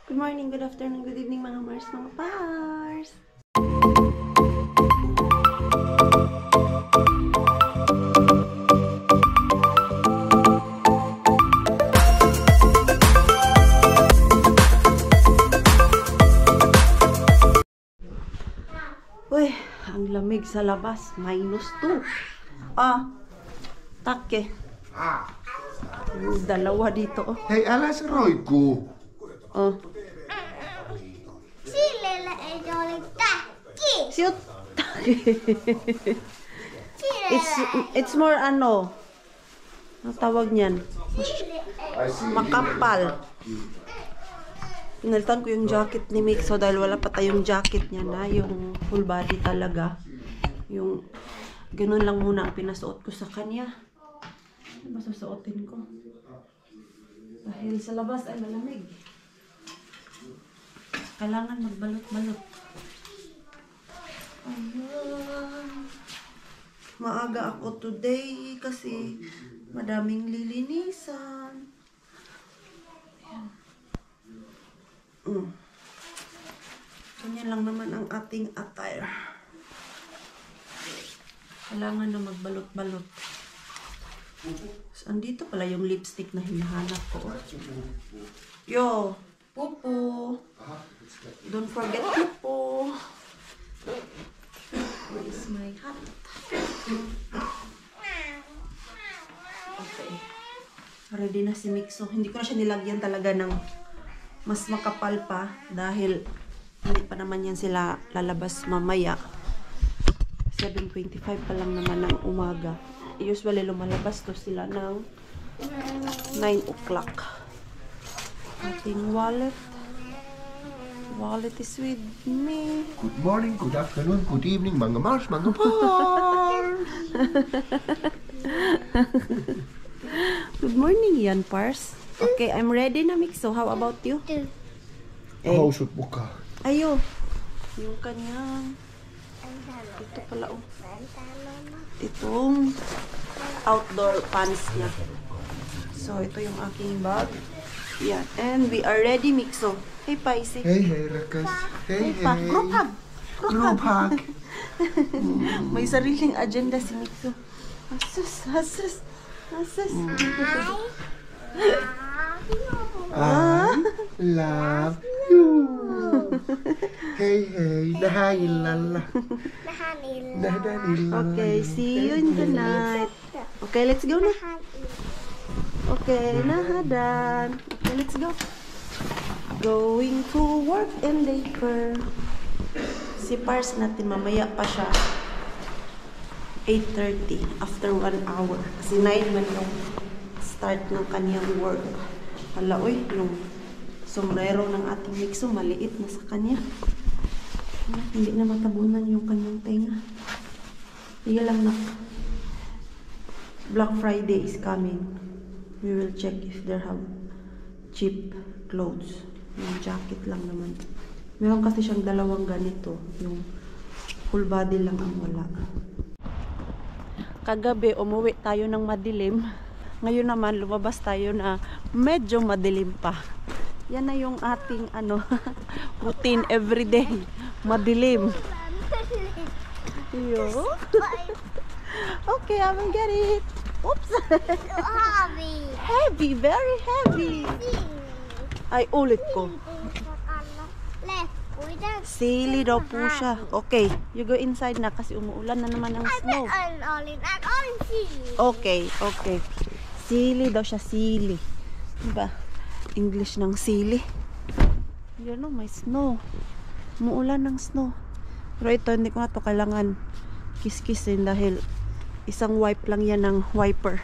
Good morning, good afternoon, good evening mga Mars, mga Pars! Uy, ang lamig sa labas. -2. Take. Dalawa dito. Hei, älä se roikkuu. Sille ei ole täkki. Siut. It's more ano tawag niyan? Makapal. Pinalitan ko yung jacket ni Mixo dahil wala pa tayong jacket niya na. Yung full body talaga. Yung ganun lang muna ang pinasuot ko sa kanya. Ano ba susuotin ko? Dahil sa labas ay malamig. Kailangan magbalot-balot. Ayan. Maaga ako today kasi madaming lilinisan. Ayan. Ganyan lang naman ang ating attire. Kailangan na magbalot-balot. So, andito pala yung lipstick na hinahanap ko. Yo, Pupo. Don't forget Pupo. Where is my hat? Okay. Ready na si Mixo. Hindi ko na siya nilagyan talaga ng mas makapal pa dahil hindi pa naman yan sila lalabas mamaya. 7:25 pa lang naman ng umaga. Usually lumalabas to sila ng 9 o'clock. Ating wallet. Wallet is with me. Good morning, good afternoon, good evening, mga Mars, mga Pars. Good morning, Yan Pars. Okay, I'm ready na, Mixo. How about you? Housut mukaan. Ayo. Yung kanyang ito pala oh. Itong outdoor pants niya. So, ito yung aking bag. Yan. And we are ready, Mixo. Hey, Paisi. Hei, hei, rakas. Hei, hei. Group hug. Group hug. May sariling agenda si Mixo. Asus, asus, asus. I love you. Hey, hey, nahanilala. Nahanilala. Okay, see you in the night. Okay, let's go na. Okay, nahadan. Okay, let's go. Going to work and labor. Si Pars natin mamaya pa siya. 8:30 after 1 hour. Kasi 9 man yung start ng kanyang work. Hala, uy, yung sombrero ng ating Mixo, maliit na sa kanya. Hindi na matabunan yung kanyang tenga. Sige lang na. Black Friday is coming. We will check if they have cheap clothes. Yung jacket lang naman. Meron kasi siyang dalawang ganito. Yung full body lang ang wala. Kagabi, umuwi tayo ng madilim. Ngayon naman, lumabas tayo na medyo madilim pa. Yan na yung ating routine everyday. Madilim. Yo. Okay, I will get it. Oops. Heavy. Heavy, very heavy. Ay, ulit ko. Sili daw po siya. Okay, you go inside na kasi umuulan na naman ng snow. Okay, okay. Sili daw siya, sili. Diba? English ng sili. Yan o, may snow. Umuulan ng snow. Pero ito, hindi ko na ito kailangan kiss-kissin dahil isang wipe lang yan ng wiper.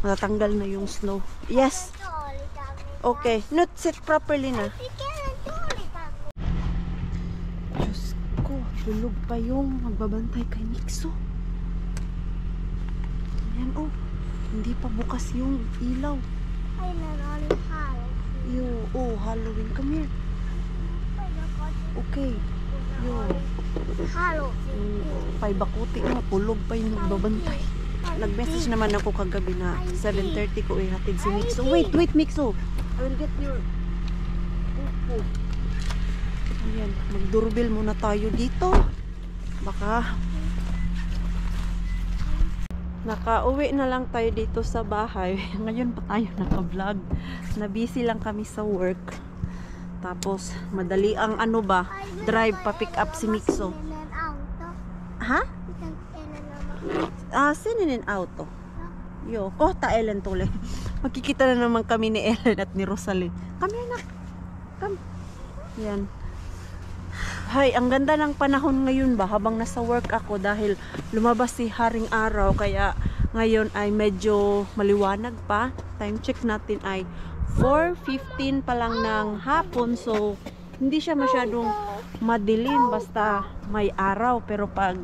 Matatanggal na yung snow. Yes. Okay. Not sit properly na. Diyos ko, tulog pa yung magbabantay kay Mixo. Ayan oh. Hindi pa bukas yung ilaw. Oh, Halloween. Come here. Okay. Yo. Paibakuti mo. Pulog pa yung magbabantay. Nag-message naman ako kagabi na 7:30 ko ihatid si Mixo. Wait, Mixo. I will get your Ayan, mag-doorbell muna tayo dito. Baka nakauwi na lang tayo dito sa bahay. Ngayon pa tayo naka-vlog. Na-busy lang kami sa work. Tapos, madali ang ano ba, drive pa pick up si Mixo. Ha? Sinin auto. Yo, ta Ellen tole. Makikita na naman kami ni Ellen at ni Rosalie. Kami na. Come. Yan. Hay, ang ganda ng panahon ngayon ba habang nasa work ako dahil lumabas si Haring Araw kaya ngayon ay medyo maliwanag pa. Time check natin ay 4:15 pa lang ng hapon, so hindi siya masyadong madilim basta may araw, pero pag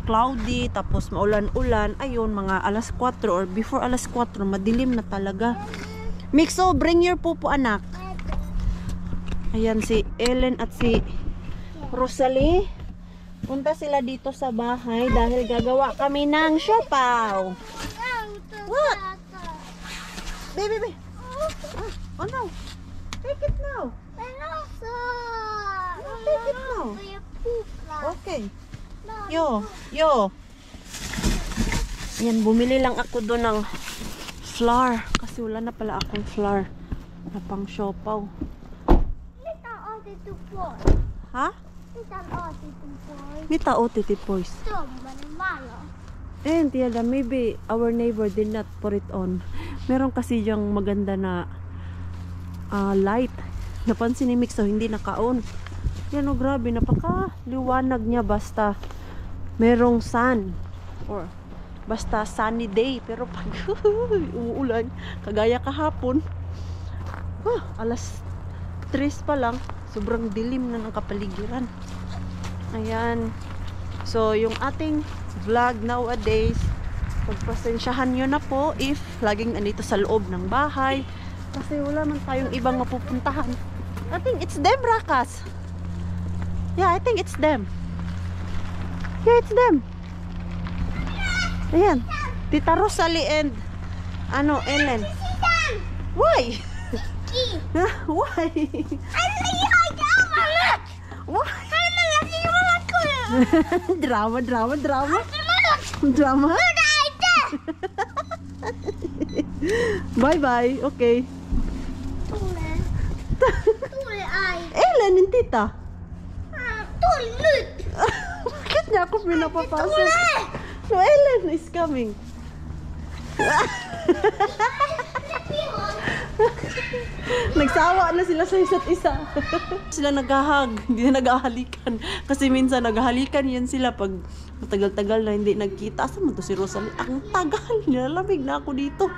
cloudy tapos maulan-ulan, ayun mga alas 4 or before alas 4 madilim na talaga. Mixo, bring your pupo anak. Ayan si Ellen at si Rosalie. Punta sila dito sa bahay dahil gagawa kami ng siopaw. What? Baby. Oh no. Take it now. Take it now. Okay. Yo. Yan, bumili lang ako doon ng flour. Kasi wala na pala akong flour na pang siopaw. Ha? Mita o titipoys. And tiada, maybe our neighbor did not put it on. Meron kasi yung maganda na light. Napansin ni Mixo, hindi naka-on. Yan o, grabe, napaka-liwanag niya basta merong sun. Or basta sunny day. Pero pag uulan, kagaya kahapon, alas 3 pa lang, sobrang dilim na ng kapaligiran. Ayan. So, yung ating vlog nowadays, pagpasensyahan nyo na po if laging nandito sa loob ng bahay. Kasi wala man tayong ibang mapupuntahan. I think it's them, Rakas. Yeah, I think it's them. Yeah, it's them. Ayan. Tita Rosalie and Ellen. Why? Why? Why? Drama. Bye. Okay. Ellen and tita. Bakit niya ako pinapapasok? No, Ellen is coming. Nagsawa na sila sa isa't isa. Sila naghahag, hindi na naghahalikan. Kasi minsan naghahalikan yan sila pag matagal-tagal na hindi nagkita. Asa mo to si Rosalie? Ang tagal, nilalamig na ako dito.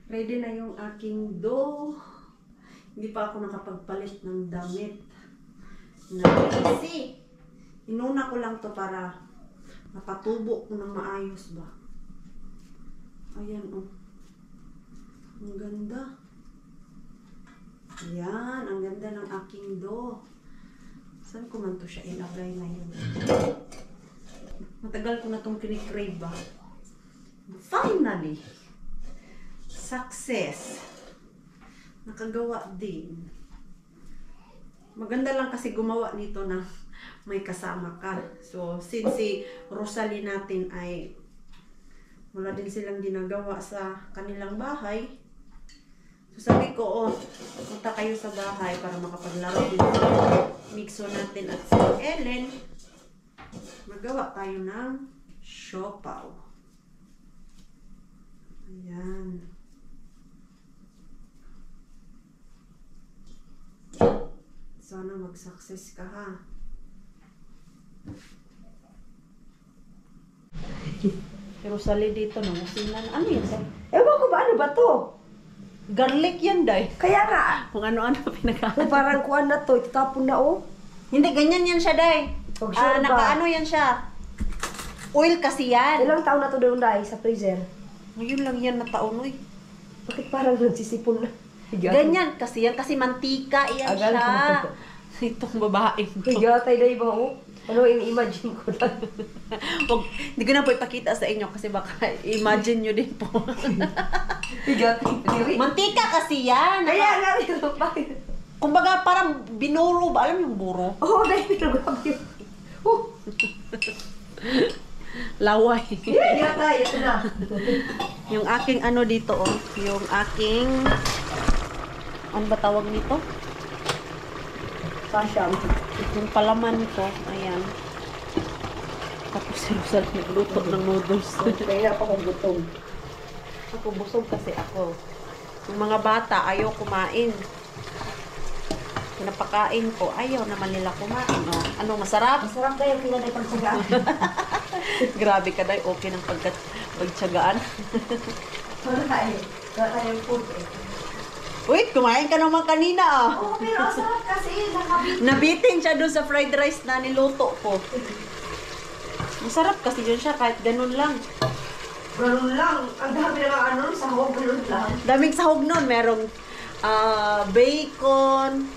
Ready na yung aking dough. Hindi pa ako nakapagpalit ng damit. Kasi inuna ko lang to para napatubo ko ng maayos ba. Ayan oh. Ang ganda. Ayan, ang ganda ng aking dough. Saan ko man to siya ilagay ngayon? Matagal ko na itong kinikrave ba. Finally! Success! Nakagawa din. Maganda lang kasi gumawa nito na may kasama ka. So, since si Rosalie natin ay wala din silang ginagawa sa kanilang bahay, so sabi ko, punta kayo sa bahay para makapaglaro din sa Mixo natin at si Ellen. Magawa tayo ng siopaw. Ayan. Sana mag-success ka ha. Pero sali dito na musinan. Ano yun? Ewan ko ba? Ano ba to? Garlic yan, day. Kaya nga. Kung ano-ano pinagkain. Parang kuwan na to. Itapon na oh. Hindi, ganyan yan siya, day. Oh, sure ba? Nakaano yan siya. Oil kasi yan. Ilang taon na to doon dahil sa freezer? Ngayon lang yan na taon, uy. Bakit parang nagsisipon na? Ganyan kasi yan. Kasi mantika yan Agal siya. ko. Itong babaeng to. Higatay na iba oh. Ano yung imagine ko lang? Hindi ko na po ipakita sa inyo kasi baka imagine nyo din po. Bigat. Mantika kasi yan. Kaya nga, pero bakit? Kumbaga parang binuro ba? Alam mo yung buro? Oo, dahil pero grabe yun. Laway. Yeah, tayo. Ito na. Yung aking ano dito oh. Yung aking... Ano ba tawag nito? Pasyam. Yung palaman ko. Ayan. Tapos si Rosal nagluto ng noodles. Kaya pa akong gutom. Ako busog kasi ako. Yung mga bata ayaw kumain. Pinapakain ko, ayaw naman nila kumain. Oh. Ano, masarap? Masarap kayo pinanay pagsagaan. Grabe ka dahil okay ng pagtsagaan. Wala tayo. Wala tayong food eh. Uy, kumain ka naman kanina ah. Oo, pero ang sarap kasi. Nakabit. Nabitin siya doon sa fried rice na niluto ko. Masarap kasi yun siya kahit ganun lang. Ganun lang. Ang dami na ano, sahog ganun lang. Daming sahog nun. Merong bacon,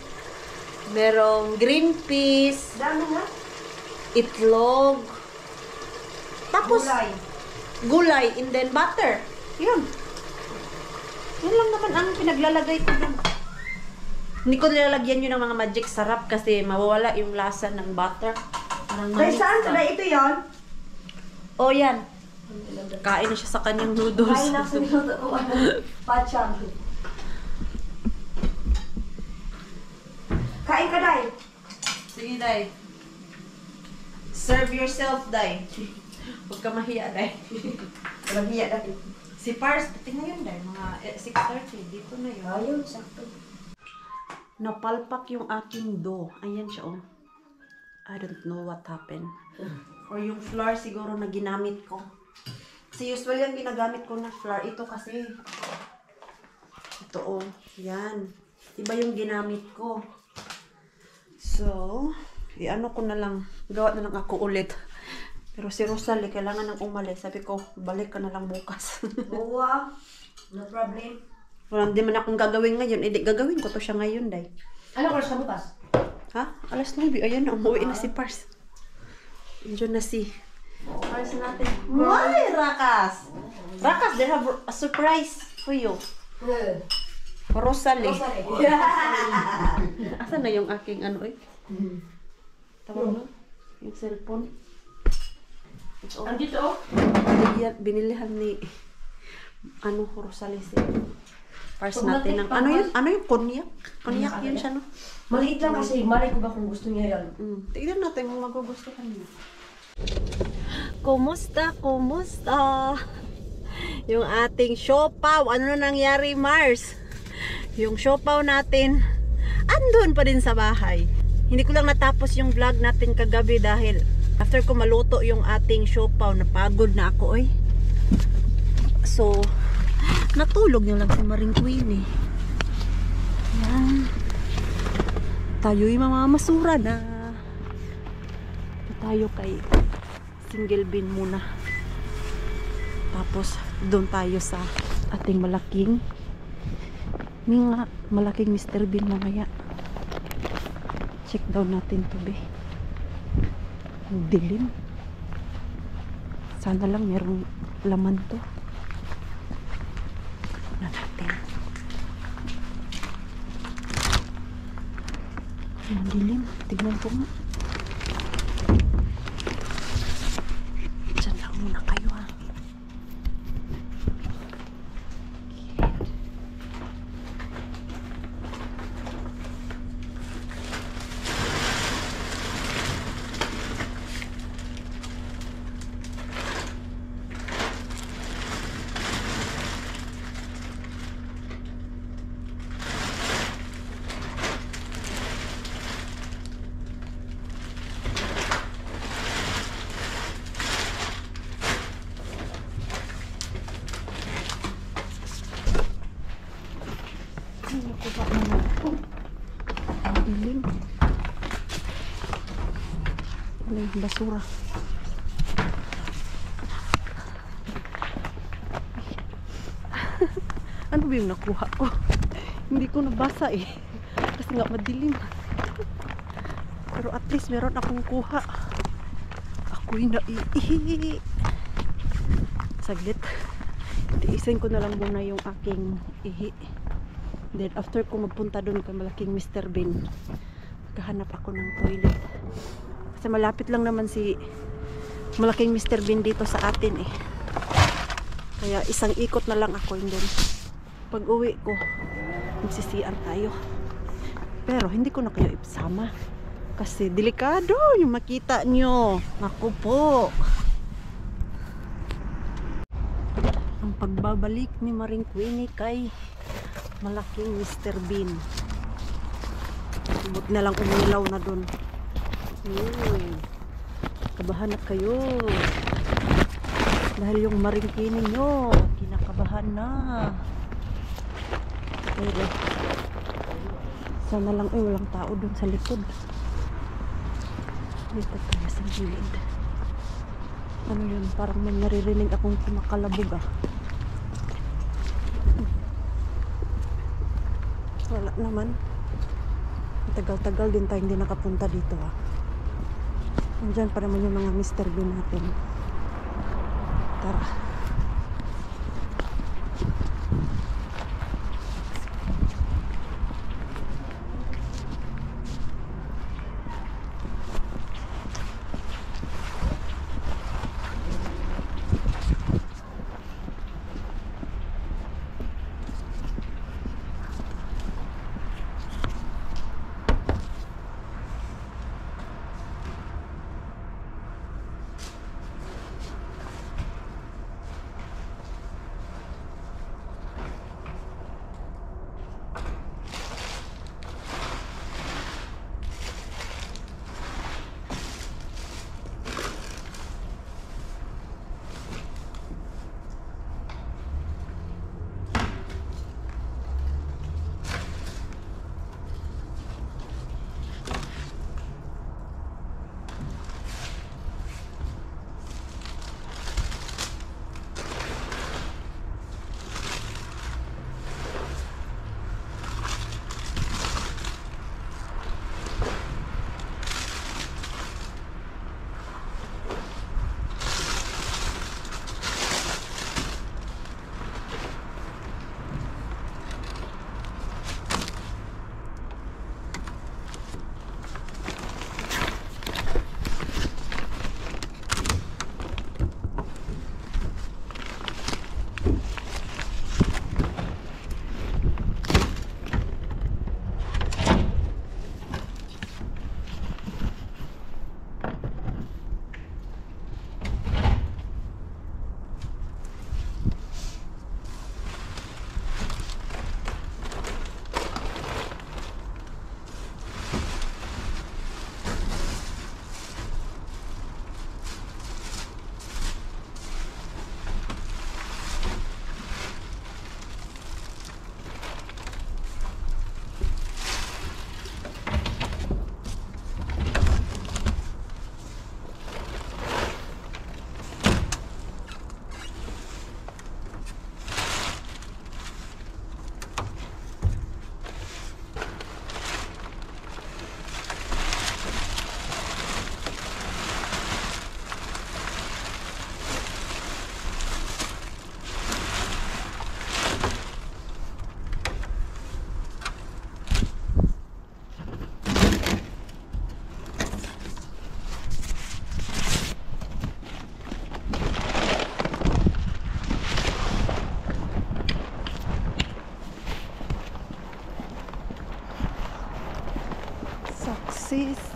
merong green peas, Dami na. itlog, tapos Gulay. gulay and then butter. Yun. Yun lang naman ang pinaglalagay ko dun. Hindi ko nilalagyan yun ng mga magic sarap kasi mawawala yung lasa ng butter. Parang Kaya manis saan ka. na ito yan? Oh, yan. Kain na siya sa kanyang noodles. Kain na sa minuto ko. Pachang. Kain ka, Day. Sige, Day. Serve yourself, Day. Huwag ka mahiya, Day. Walang hiya na. Si Pars, pati na yun, Day. Mga 6:30. Dito na yun. Ayun, sakto. Napalpak yung aking dough. Ayan siya, oh. I don't know what happened. Or yung flour siguro na ginamit ko. Kasi usually yung ginagamit ko na flour. Ito kasi. Ito, oh. Yan. Iba yung ginamit ko. So, ano ko na lang. Gawa na lang ako ulit. Pero si Rosalie, kailangan nang umalis. Sabi ko, balik ka na lang bukas. Oo, no problem. Wala, hindi man akong gagawin ngayon. Eh, di, gagawin ko to siya ngayon, Day. Ano oras ka bukas? Ha? Alas 9. Ayan na, umuwi na si Pars. Diyan na si Pars natin. Why, Rakas? Rakas, they have a surprise for you. For Rosalie. Asan na yung aking ano eh? Tawag mo? Yung cellphone. Ito. Andito, oh. Binilihan ni ano, Rosalie si Pars Pag natin ng, natik- ano yun? Ano yung konyak? Konyak yun siya, no? Maliit lang kasi, malay ko ba kung gusto niya yan. Tignan natin kung magugustuhan niya. Kumusta? Kumusta? Yung ating siopaw. Ano na nangyari, Mars? Yung siopaw natin, andun pa din sa bahay. Hindi ko lang natapos yung vlog natin kagabi dahil after ko maluto yung ating siopaw, napagod na ako, eh. So, natulog niyo lang si Maring Queen, eh. Yan. Tayo'y mamamasura na. Tayo kay single bin muna. Tapos, doon tayo sa ating malaking Mr. Bean mamaya. Check down natin to, be. Ang dilim. Sana lang merong laman to. Na natin. Ang dilim. Tignan ko nga. Diyan lang muna kayo, ha. Dilim. Wala yung basura. Ano ba yung nakuha ko? Hindi ko nabasa eh. Kasi nga madilim. Pero at least meron akong kuha. Ako'y naiihi. Saglit. Tiisin ko na lang muna yung aking ihi. Then after ko magpunta doon kay malaking Mr. Bean, kahanap ako ng toilet. Kasi malapit lang naman si malaking Mr. Bean dito sa atin eh. Kaya isang ikot na lang ako yun doon. Pag uwi ko, magsisian tayo. Pero hindi ko na kayo isama. Kasi delikado yung makita nyo. Naku po. Ang pagbabalik ni Maring Queenie kay malaking Mr. Bean. Subot na lang umilaw na dun. Kabahan na kayo. Dahil yung Maring Queenie nyo, kinakabahan na. Pero, sana lang walang tao dun sa likod. Dito tayo sa gilid. Ano yun? Parang may naririnig akong kumakalabog ah. Wala naman. Tagal-tagal din tayo hindi nakapunta dito ah. Nandyan pa naman yung mga Mr. Bean natin. Tara.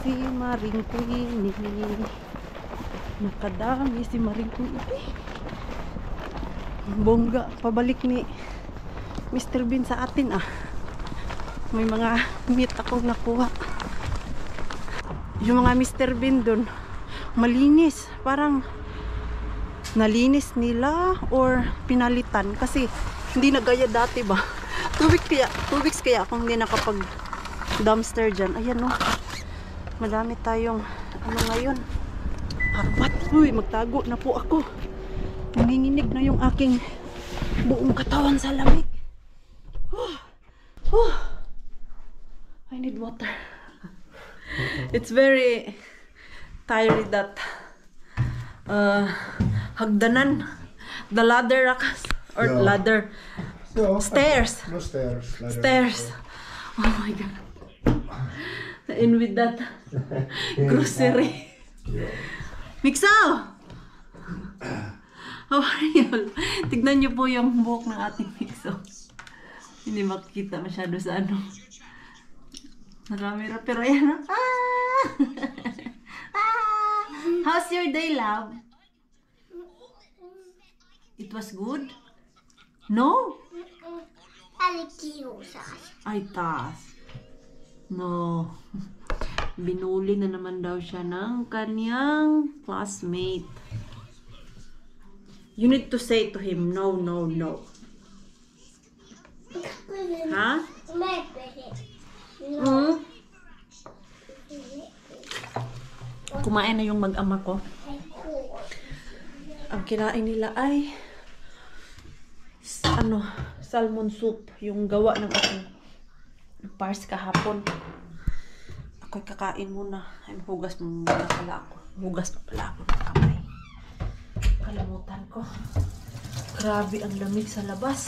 Si Maring Queenie. Nakadami si Maring Queenie. Bongga, pabalik ni Mr. Bean sa atin ah. May mga meat akong nakuha. Yung mga Mr. Bean dun, malinis. Parang nalinis nila or pinalitan. Kasi hindi na gaya dati ba. 2 weeks kaya akong hindi nakapag dumpster dyan. Ayan no. Madami tayong ano ngayon. Harbat. Uy, magtago na po ako. Nanginginig na yung aking buong katawan sa lamig. I need water. It's very tiring that hagdanan. The ladder, Rakas. Or Yeah. ladder. No, Stairs. No stairs. ladder. Stairs. Oh my God. And with that, grocery. Yeah. Mixaw! How are you? Tignan niyo po yung buhok ng ating Mixaw. Hindi makikita masyado sa ano. Sa camera. Pero ayan na. Ah! Ah! How's your day, love? It was good? No? Alikiusas. Ay, taas. No. Binuli na naman daw siya ng kanyang classmate. You need to say to him, no, no, no. Ha? Hmm? Kumain na yung mag-ama ko. Ang kinain nila ay salmon soup. Yung gawa ng aking pars kahapon. Ako'y kakain muna. Ay, hugas muna pala ako. Hugas pa pala ako ng kamay. Kalimutan ko. Grabe ang lamig sa labas.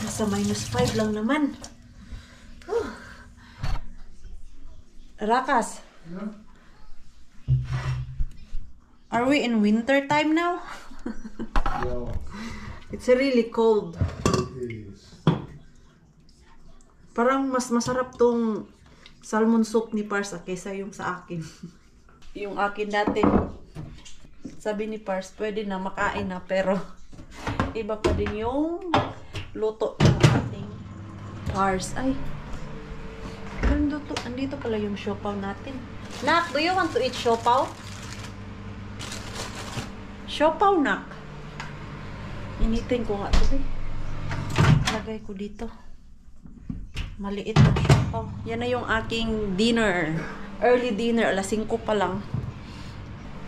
Nasa -5 lang naman. Rakas. Yeah. Are we in winter time now? Yeah. It's really cold. It is. Parang mas masarap tong salmon soup ni Parsa kaysa yung sa akin. Yung akin dati, sabi ni Pars, pwede na makain na, pero iba pa din yung luto ng ating Pars. Ay, andito pala yung siopaw natin. Nak, do you want to eat siopaw? Siopaw, Nak. Initin ko nga ito, eh. Lagay ko dito. Maliit na siopaw. Yan na yung aking dinner. Early dinner, alas 5 pa lang.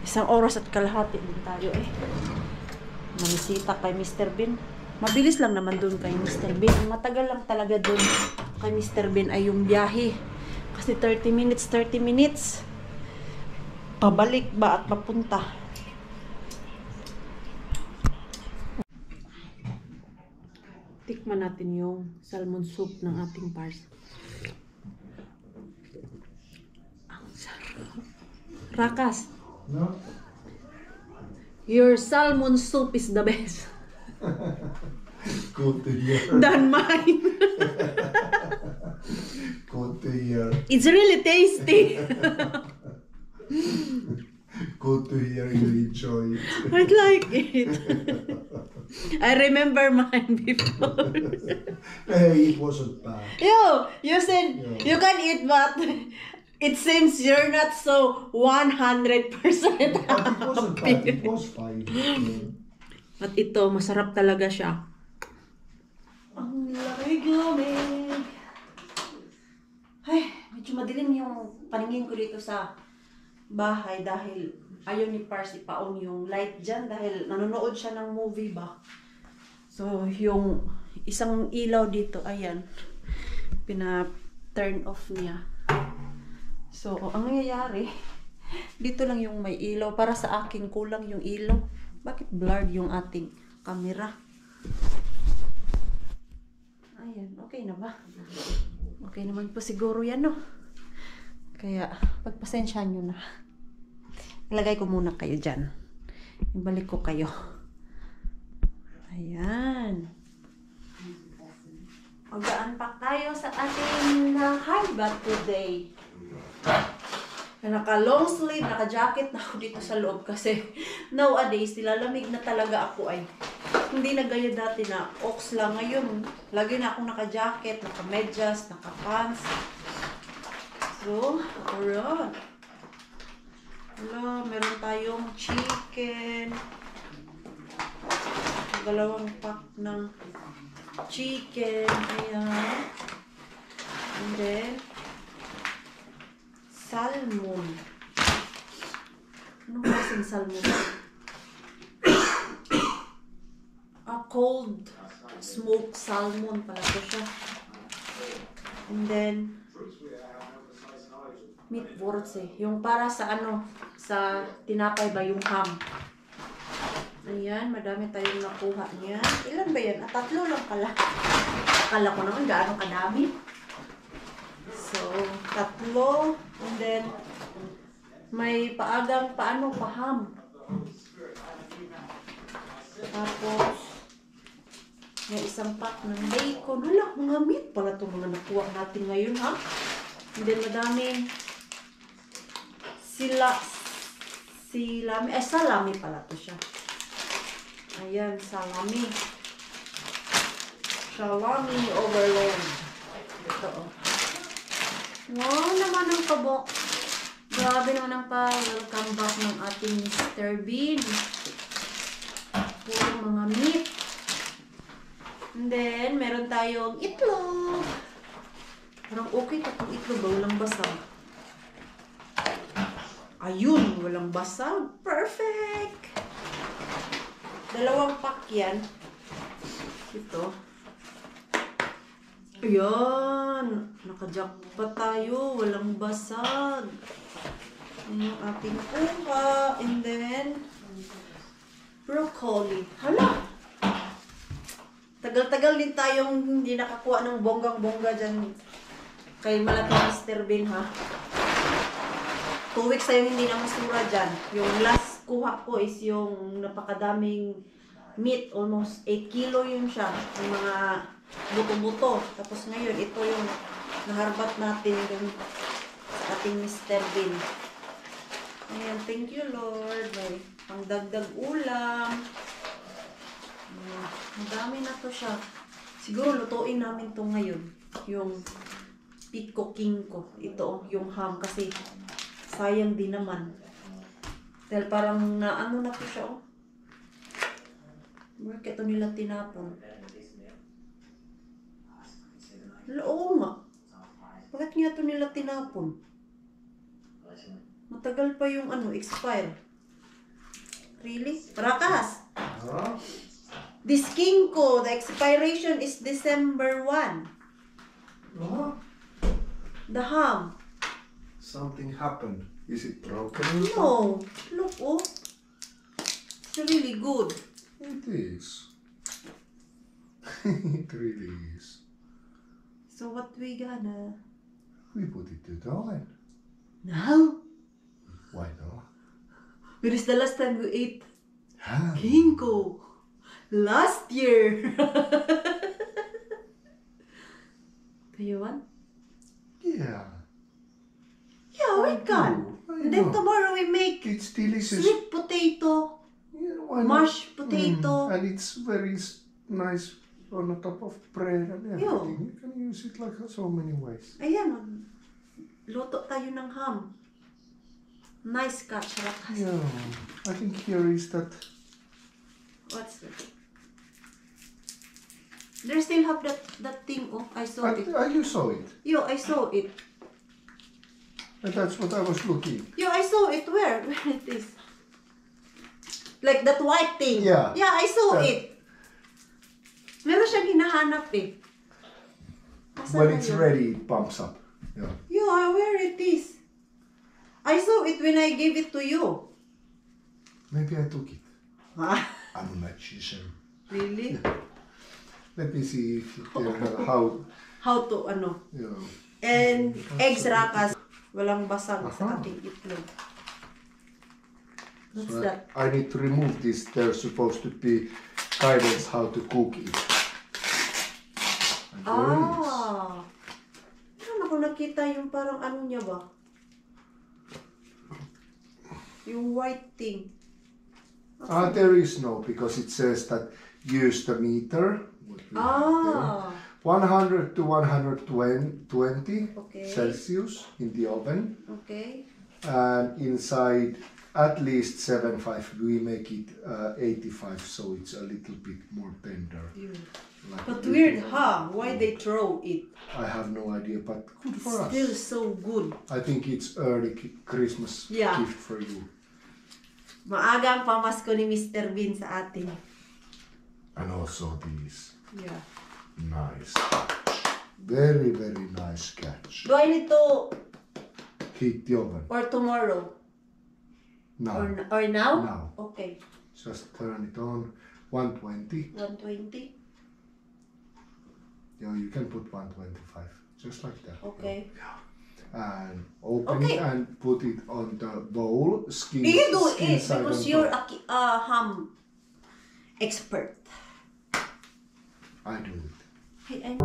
1 oras at kalahati din tayo eh. Mamisita kay Mr. Bean. Mabilis lang naman dun kay Mr. Bean. Ang matagal lang talaga dun kay Mr. Bean ay yung biyahe. Kasi 30 minutes. Pabalik ba at papunta. Tikman natin yung salmon soup ng ating Pars. Rakas, No? your salmon soup is the best Good to hear. than mine. Good to hear. It's really tasty. Good to hear you enjoy it. I like it. I remember mine before. Hey, it wasn't bad. You said you can eat, but it seems you're not so 100% But it wasn't bad. happy. It was fine. Yeah. At ito, masarap talaga siya. Ang lamig-lamig. Ay, medyo madilim yung paningin ko dito sa bahay dahil ayaw ni Pars ipaon yung light dyan dahil nanonood siya ng movie ba. So, yung isang ilaw dito, ayan, pina-turn off niya. So, ang nangyayari, dito lang yung may ilaw. Para sa akin, kulang yung ilaw. Bakit blurred yung ating camera? Ayan, okay na ba? Okay naman po siguro yan, no? Kaya, pagpasensyahan nyo na. Ilagay ko muna kayo dyan. Ibalik ko kayo. Ayan. Mag-unpack tayo sa ating high bath today. Naka-long sleeve, naka-jacket na ako dito sa loob kasi nowadays, nilalamig na talaga ako ay. Hindi na gaya dati na ox lang. Ngayon, lagi na akong naka-jacket, naka-medyas, naka-pants. So, alright. Hello, meron tayong chicken. 2 pack ng chicken. Ayan. And then, salmon. Anong klaseng salmon? Cold smoked salmon pala ko siya. And then, meatwurst eh. Yung para sa ano, sa tinapay ba yung ham. Ayan, madami tayong nakuha niyan. Ilan ba yan? 3 lang pala. Akala ko naman gaano kadami. So, 3. And then, may paagang paano pa ham. Tapos, may isang pack ng bacon. Wala, mga meat pala itong mga nakuha natin ngayon, ha? And then, madaming salami pala to siya. Ayan, salami. Salami overload. Ito, oh. Wow, naman ang pabok. Grabe naman ang pa-welcome back ng ating Mr. Bean. Puro mga meat. And then, meron tayong itlog. Parang okay itong itlog ba? Walang basag. Ayun, walang basag. Perfect! 2 pack yan. Ito. Ayan. Nakajackpot tayo. Walang basag. Ayan yung ating kuha. And then, broccoli. Hala! Tagal-tagal din tayong hindi nakakuha ng bonggang-bongga dyan kay malaking Mr. Bean, ha? 2 weeks tayong hindi na masura dyan. Yung last kuha ko is yung napakadaming meat. Almost 8 kilo yun siya. Yung mga buto-buto. Tapos ngayon, ito yung naharbat natin dun sa ating Mr. Bean. Ayan, thank you Lord. May pangdagdag ulam. Ang dami na to siya. Siguro lutuin namin to ngayon. Yung pico king ko. Ito, yung ham. Kasi sayang din naman. Dahil parang naano na to siya, oh. Bakit ito nila tinapon? Oo nga. Bakit nga ito nila tinapon? Matagal pa yung ano, expire. Really? Parakas! Huh? This king ko, the expiration is December 1. Huh? The ham. Something happened. Is it broken? No. Look, oh. It's really good. It is. It really is. So what we gonna... We put it to the oven. Now? Why not? When is the last time we ate Ham. Kinko? Last year. Do you want? Yeah. Yeah, we I can. do. I And then know. tomorrow we make It's delicious. sweet potato, Yeah, why not? mashed potato. And it's very nice on the top of bread and everything. You can use it like so many ways. Ayan, luto tayo ng ham. Nice catch, Rakas. Yeah. I think here is that. What's that? They still have that thing. Oh, I saw it. You saw it. Yo, I saw it. And that's what I was looking. Yo, I saw it. Where? Where it is? Like that white thing. Yeah. Yeah, I saw Yeah. it. Meron siyang hinahanap eh. Asan When na it's yun? ready, it pumps up. Yeah. Yeah, where it is? I saw it when I gave it to you. Maybe I took it. Ah, I'm a magician. really? Let me see if how. How to, ano? You know. And eggs, Rakas. Walang basag sa Aha. ating itlog. What's So that? I need to remove this. There's supposed to be guidance how to cook it. And there it is. Ah! Meron ako nakita yung parang ano niya ba? Yung white thing. There is no, because it says that use the meter. What we have there. Ah! 100 to 120 Okay. Celsius in the oven, Okay. and inside at least 75. We make it 85, so it's a little bit more tender. Like But a weird, little- huh? Why they throw it? I have no idea, but good for Still us. so good. I think it's early Christmas Yeah. gift for you. Maaga ang pamasko ni Mr. Bean sa atin. And also these. Yeah. Nice. Very, very nice catch. Do I need to heat the oven. Or tomorrow? Now. Or now? Now. Okay. Just turn it on. 120. 120? You can put 125. Just like that. Okay. And open Okay. it and put it on the bowl. Skin, You do skin it side because on you're top. a ham expert. I do it. Hey, I-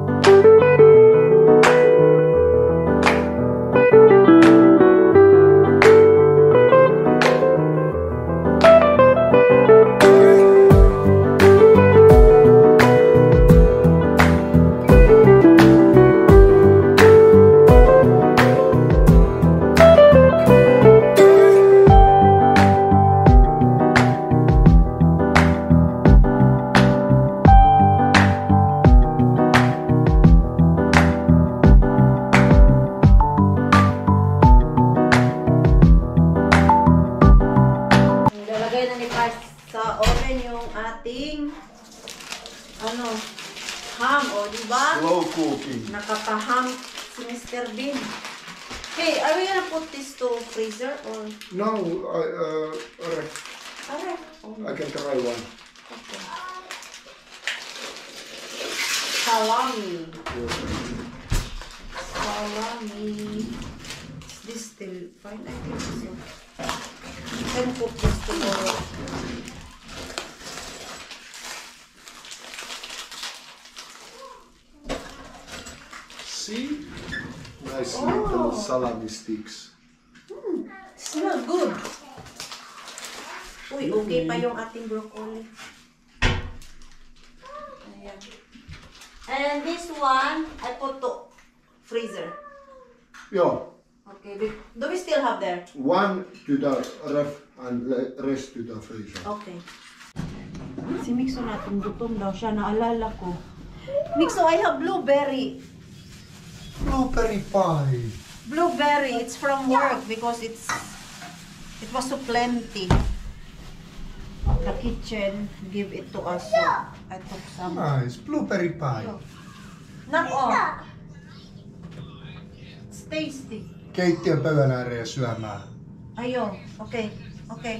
Lalagay na ni Pars sa oven yung ating ham, o diba? Slow cooking. Nakaka-ham si Mr. Bean. Hey, are we gonna put this to freezer or? No, Alright. I can try one. Okay. Salami. Salami. Is this still fine? I think so. You can cook this tomorrow. See? Nice little salami sticks. Smell good. Uy, okay pa yung ating broccoli. Ayan. And this one, I put to freezer. Yeah. Okay, do we still have there? One to the ref and rest to the freezer. Okay. Si Mixo natin, gutom daw siya. Naalala ko. Mixo, I have blueberry. Blueberry pie. Blueberry, it's from work because it was so plenty. The kitchen give it to us, so I took some. Nice. Blueberry pie. Not all. It's tasty. Keittiön pöydän ääreen syömään. Ayo, okay, okay.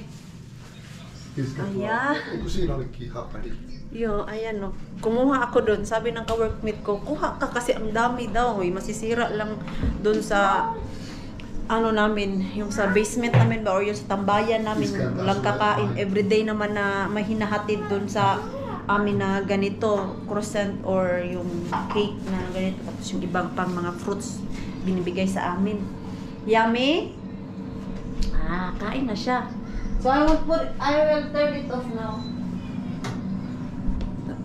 Ayaa. Eikö siinä olikin hapadi? Yo, ayan no. Kumuha ako doon. Sabi ng ka-workmate ko, kuha ka kasi ang dami daw. Masisira lang doon sa namin, yung sa basement namin ba or yung sa tambayan namin, walang kakain. Everyday naman na may hinahatid doon sa amin na ganito, croissant or yung cake na ganito. Tapos yung ibang pang mga fruits binibigay sa amin. Yummy? Kain na siya. So I will turn it off now.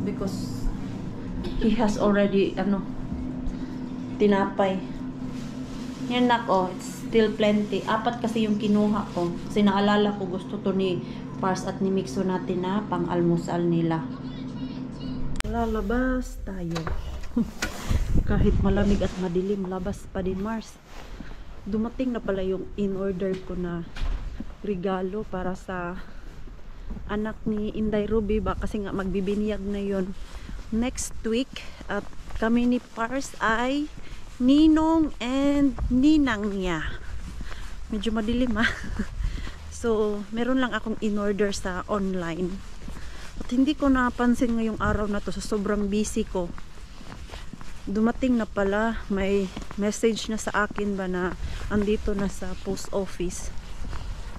Because he has already, tinapay. Yan it's still plenty. 4 kasi yung kinuha ko. Kasi naalala ko gusto to ni Pars at ni Mixo natin na pang-almusal nila. Lalabas tayo. Kahit malamig at madilim, labas pa din Mars. Dumating na pala yung in-order ko na regalo para sa anak ni Inday Ruby ba kasi nga magbibinyag na yon next week at kami ni Pars ay ninong and ninang niya. Medyo madilim so meron lang akong in-order sa online at hindi ko napansin ngayong araw na to sa sobrang busy ko. Dumating na pala, may message na sa akin ba na andito na sa post office.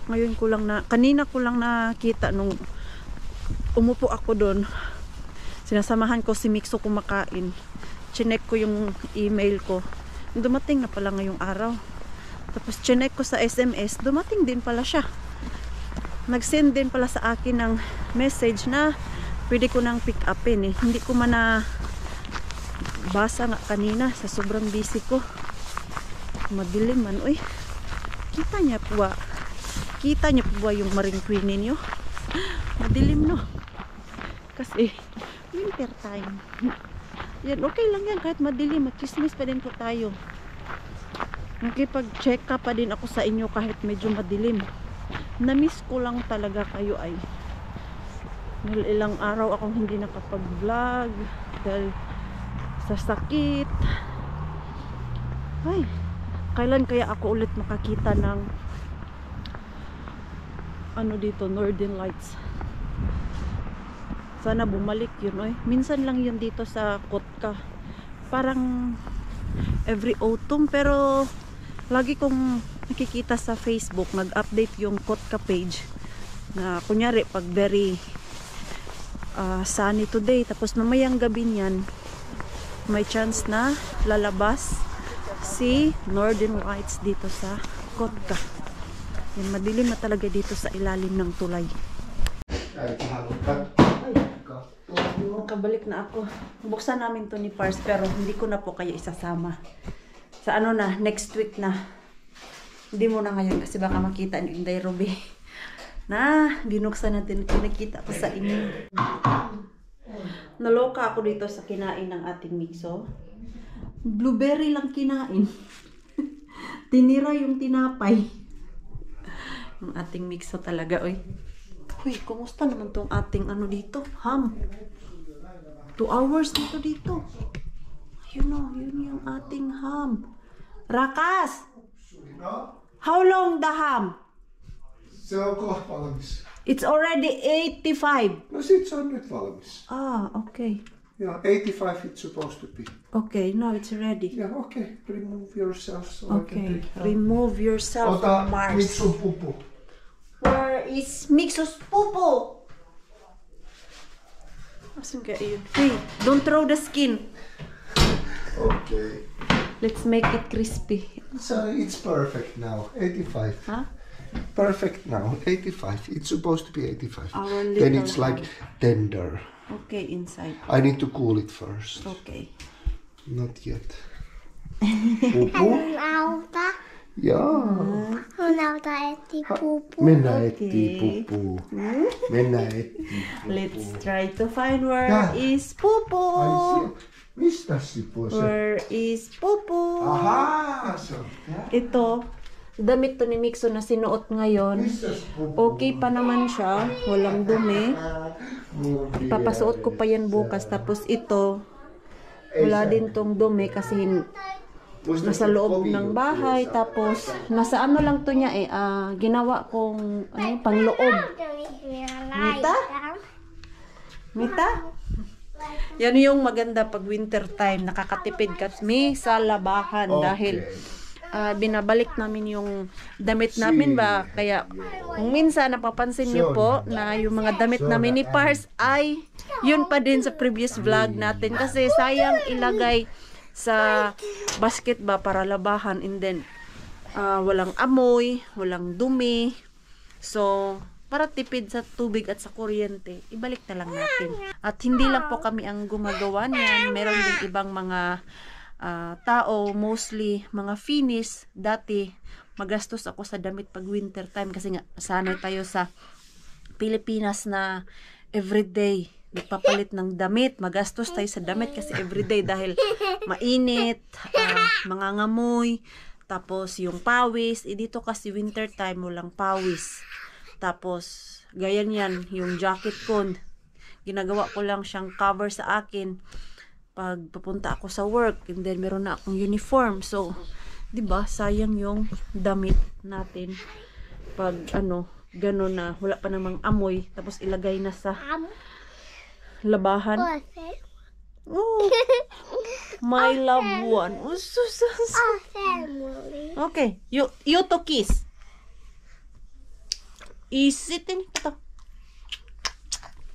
Ngayon ko lang kanina ko lang nakita nung umupo ako doon. Sinasamahan ko si Mixo kumakain. Chinek ko yung email ko. Dumating na pala ngayong araw. Tapos chinek ko sa SMS, dumating din pala siya. Nag-send din pala sa akin ng message na pwede ko nang pick upin eh. Hindi ko man na basa nga kanina sa sobrang busy ko. Madilim man. Uy, kita niya po yung maring queen ninyo. Madilim no. Kasi winter time. Yan, okay lang yan kahit madilim. Mag-chismis pa din po tayo. Nakipag-check pa din ako sa inyo kahit medyo madilim. Na-miss ko lang talaga kayo ay. Dahil ilang araw akong hindi nakapag-vlog. Dahil sa sakit. Ay, Kailan kaya ako ulit makakita ng ano dito, Northern Lights. Sana bumalik yun, oy. Minsan lang yun dito sa Kotka. Parang every autumn, pero lagi kong nakikita sa Facebook, nag-update yung Kotka page na kunyari pag very sunny today, tapos mamayang gabi niyan may chance na lalabas si Northern Lights dito sa Kotka. Yan, madilim na talaga dito sa ilalim ng tulay. Kabalik na ako. Buksan namin to ni Pars, pero hindi ko na po kayo isasama. Sa ano na, next week na. Hindi mo na ngayon kasi baka makita ni Inday Ruby na binuksan natin. Pinakita ko sa inyo. Naloka ako dito sa kinain ng ating Mixo. Blueberry lang kinain. Tinira yung tinapay. Yung ating Mixo talaga, oy. Uy, kumusta naman tong ating ano dito? Ham. 2 hours dito. Yun o, yun yung ating ham. Rakas! How long the ham? Se on kohta valmis. It's already 85. No sit se on nyt valmis. Ah, okay. Yeah, 85 it's supposed to be. Okay, now it's ready. Yeah, okay. Remove yourself so I Okay, can take it. remove yourself Ota from Mars. Mitsun pupu. Where is Mixo's pupo? Asan ka yun? Hey, don't throw the skin. Okay. Let's make it crispy. So it's perfect now. 85. Huh? Perfect now. 85. It's supposed to be 85. Our Then little it's like ham. tender. Okay, inside. I need to cool it first. Okay. Not yet. Pupu? Auta. Jaa. Mun auta etti pupu. Mennään Okay. etsii pupuu. Mennään etsii Let's try to find where Yeah. is Pupu. Ai siellä. Mistä sipua se? Where is Pupu? Ahaa, se on tää. Ito, damit to ni Mixo na sinuot ngayon. Missäs pupu? Okay pa naman siya. Walang dumi. Papasuot ko pa yan bukas. Tapos ito, wala din tong dumi kasi nasa loob ng bahay. Tapos, nasa ano lang to niya ginawa kong pangloob. Mita? Mita? Yan yung maganda pag winter time. Nakakatipid kami sa labahan dahil binabalik namin yung damit namin ba. Kaya kung minsan napapansin niyo po na yung mga damit namin ni Pars ay yun pa din sa previous vlog natin. Kasi sayang ilagay sa basket ba para labahan, and then walang amoy, walang dumi. So para tipid sa tubig at sa kuryente, ibalik na lang natin. At hindi lang po kami ang gumagawa niyan. Meron din ibang mga tao, mostly mga Finnish. Dati magastos ako sa damit pag winter time kasi nga sanay tayo sa Pilipinas na everyday nagpapalit ng damit. Magastos tayo sa damit kasi everyday dahil mainit, mga ngamoy, tapos yung pawis. Dito kasi winter time walang pawis. Tapos gaya niyan, yung jacket ko, ginagawa ko lang siyang cover sa akin pag papunta ako sa work, and then meron na akong uniform. So, 'di ba, sayang yung damit natin pag gano'n na wala pa namang amoy, tapos ilagay na sa labahan. Oh, my loved one. Oh, okay, you to kiss. Isitin ito.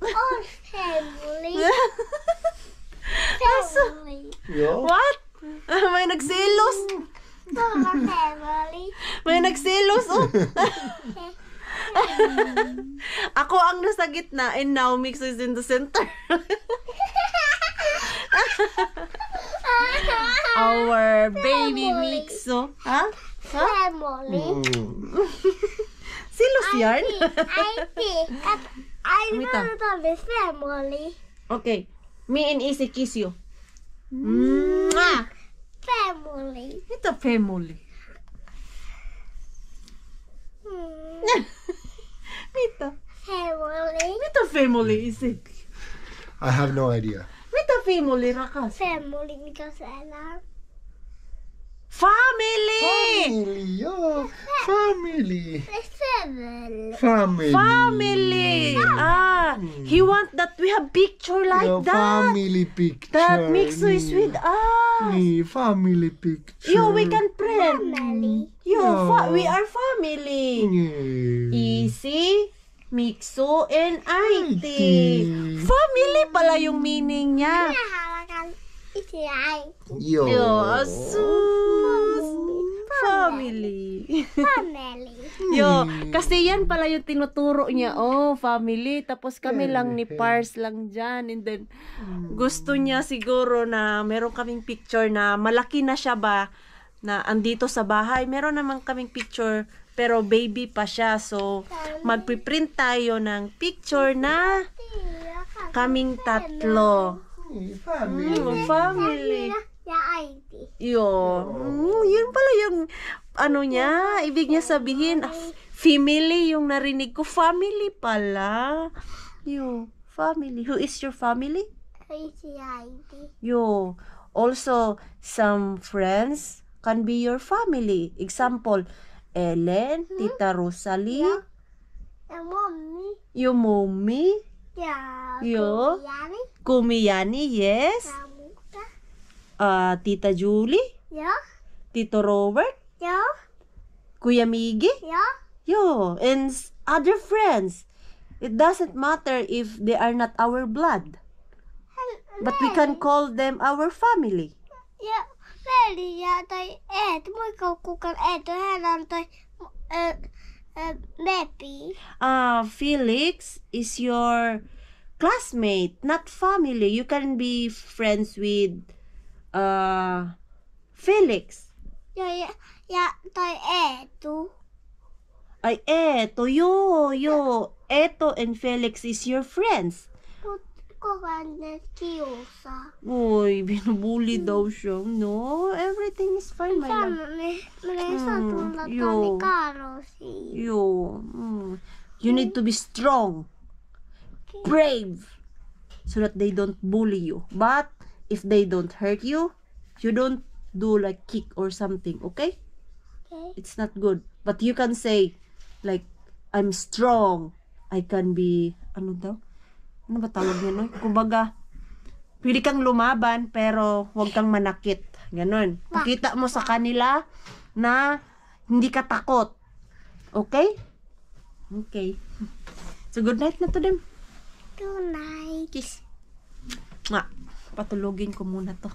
Oh, family. Joo. What? May nagselos. Family. May nagselos, oh. Ako ang nasa gitna and now Mixo is in the center. Our baby Mixo. Ha? Family. Selos yan? I Mita. know this family. Okay. Me and Izzy kiss you. Mwah! Family. Ito family. Mita. Family. Mita family, Izzy. I have no idea. Mita family, Rakas. Family because I love. Family! family. Family. Family. Family. He want that we have picture like Your that. family picture. That Mixo is with us. Family picture. Yo, we can print. Family. Yo, Yeah. we are family. Yeah. Easy, Mixo, and IT. IT. Family pala yung meaning niya. Nahalakan isi ay. Yo. Yo, asus. Family. Family. Yo, kasi yan pala yung tinuturo niya. Oh, family. Tapos kami lang ni Pars lang dyan. And then, gusto niya siguro na meron kaming picture na malaki na siya ba, na andito sa bahay. Meron naman kaming picture, pero baby pa siya. So, magpiprint tayo ng picture na kaming tatlo. Family. Family. Ya IT. Yo, yun pala yung ano niya, ibig niya sabihin, family yung narinig ko, family pala. Yo, family. Who is your family? Isi IT. Yo, also some friends can be your family. Example, Ellen, Tita Rosalie, Ya mommy. your mommy, Ya. Yo. Yani. Kumiyani, yes, Kamuka. Tita Julie, Ya. Tito Robert, Ya. Kuya Migi, Ya. yo, and other friends. It doesn't matter if they are not our blood, but we can call them our family. Ja, veli ja toi muikka kukan toi hän on toi Mepi. Felix is your classmate, not family. You can be friends with Felix. Ja toi Eetu. Ay, eto, yo. Eto and Felix is your friends. Mut kukaan ne kiusaa. Uy, binubuli daw siya. No, everything is fine, my love. Menee satulla joo. toni Karosi. Yo, you need to be strong, brave, so that they don't bully you. But if they don't hurt you, you don't do like kick or something, okay? Okay. It's not good. But you can say, like, I'm strong. I can be, ano daw? Ano ba tawag niya, no? Kumbaga, pwede kang lumaban, pero huwag kang manakit. Ganon. Pakita mo sa kanila na hindi ka takot. Okay? Okay. So, good night na to them. Good night. Kiss. Nga, patulogin ko muna to.